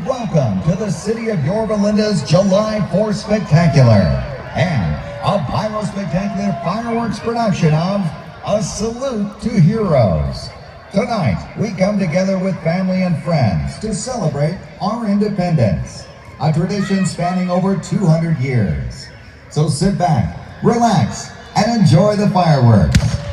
Welcome to the City of Yorba Linda's July 4th Spectacular and a pyro-spectacular fireworks production of A Salute to Heroes. Tonight, we come together with family and friends to celebrate our independence, a tradition spanning over 200 years. So sit back, relax, and enjoy the fireworks.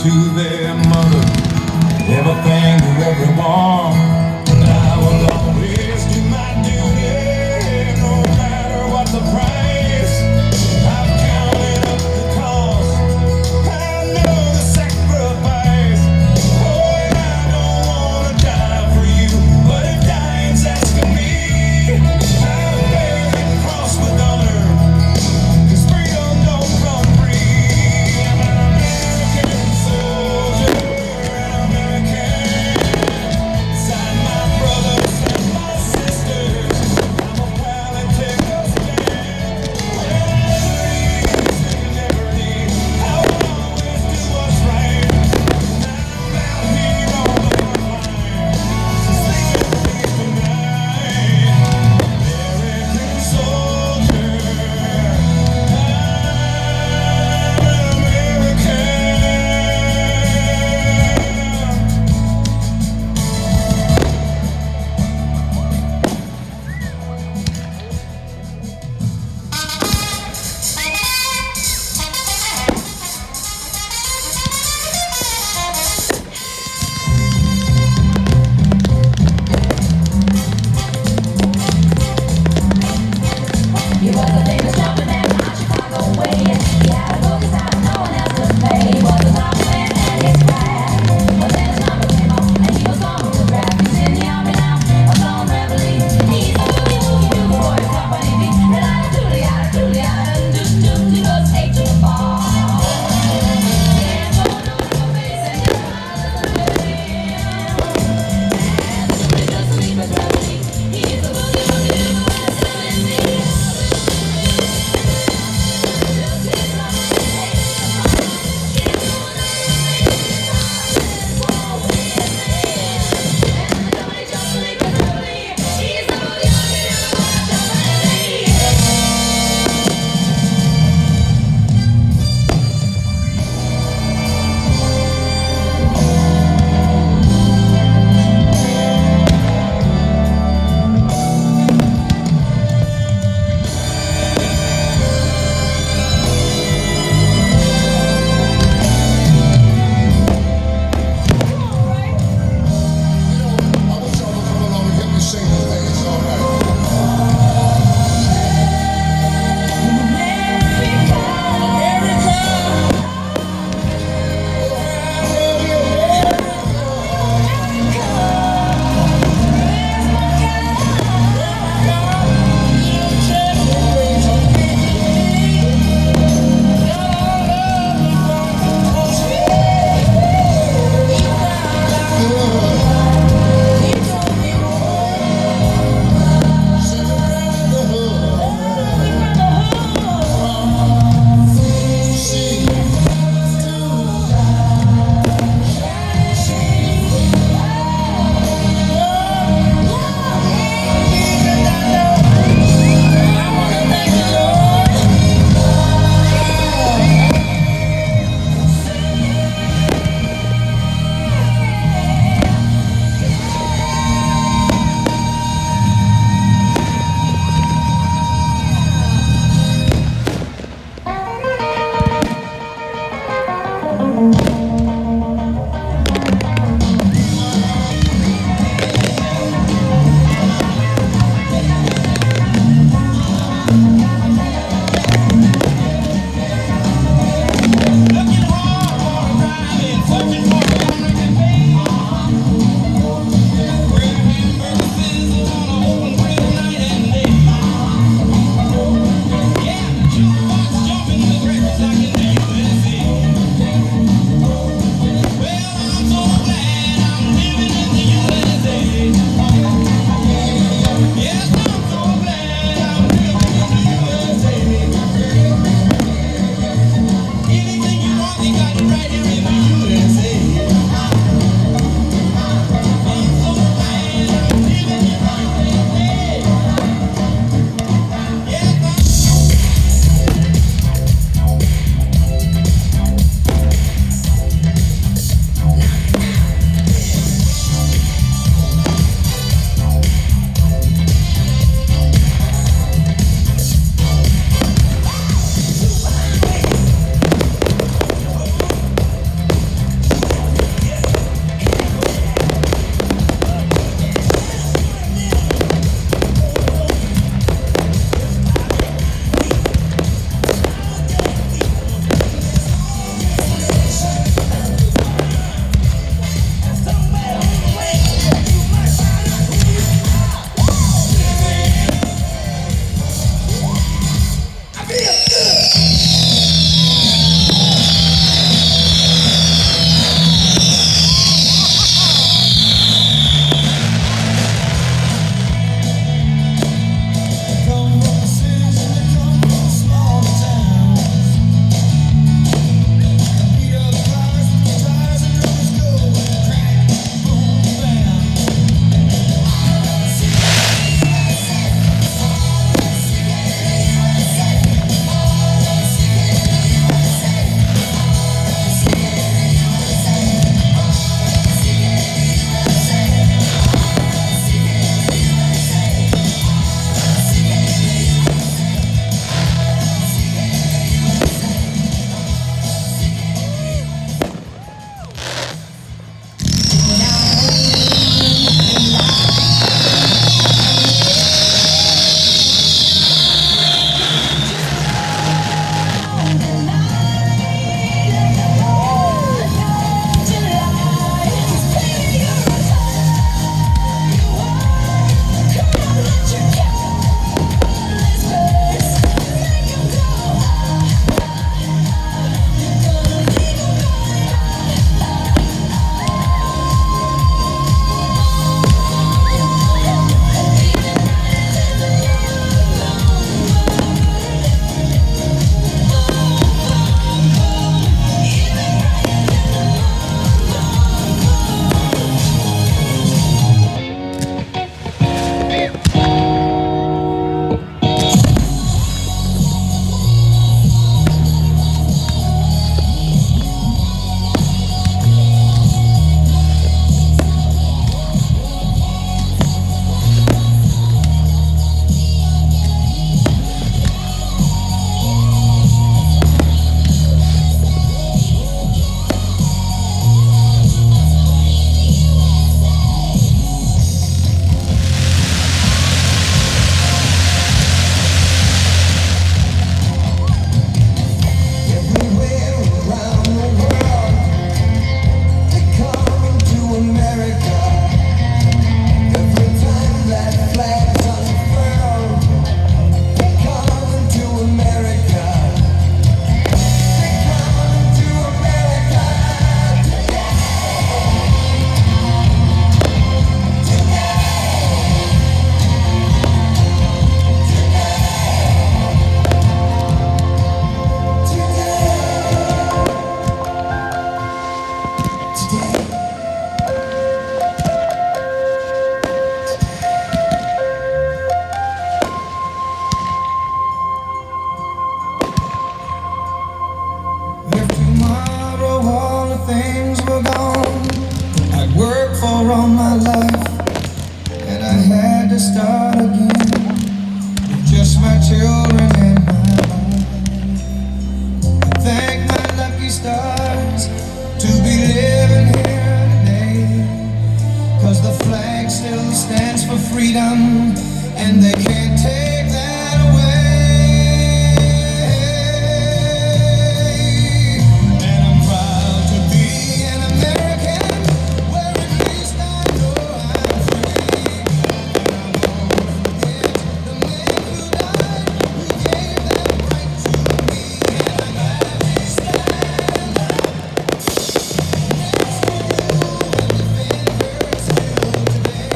to their mother, everything to everyone. And I will always do my duty, no matter what the price. I've counted up the cost, I know the sacrifice. Oh, and I don't wanna die for you, but if dying's asking me, I'll bear that cross with honor, 'cause freedom don't come free. I'm an American soldier, an American were gone, I'd worked for all my life, and I had to start again with just my children and my wife. I thank my lucky stars to be living here today, 'cause the flag still stands for freedom, and they can't take that away. And I'm proud to be an American, where at least I know I'm free. And I won't forget the men who died, who gave that right to me. And I'm happy to stand up next to you and defend her still today,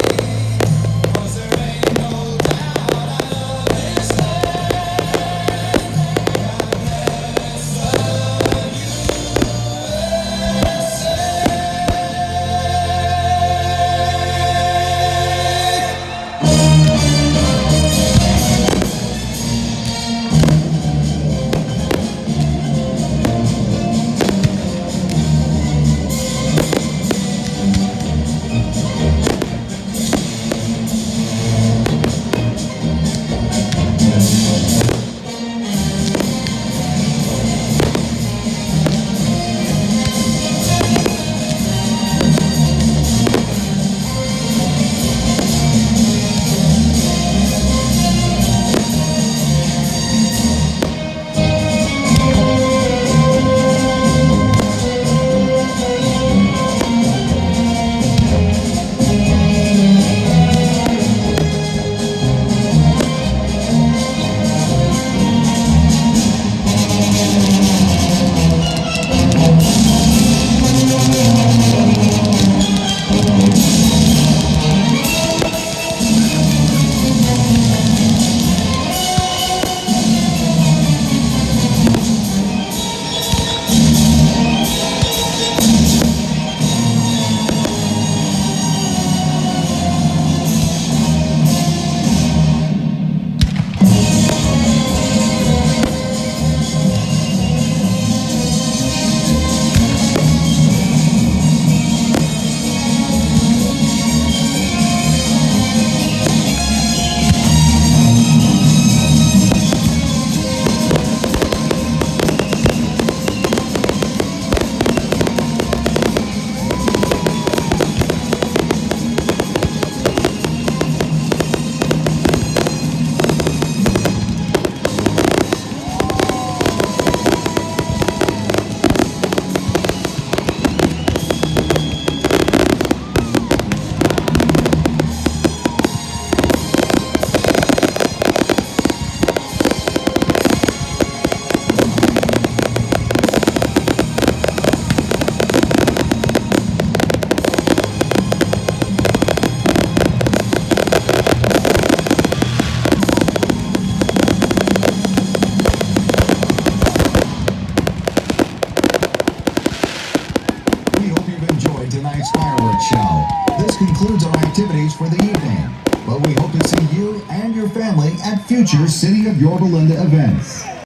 'cause there ain't no doubt I love this land. God bless the tonight's fireworks show. This concludes our activities for the evening, but we hope to see you and your family at future City of Yorba Linda events.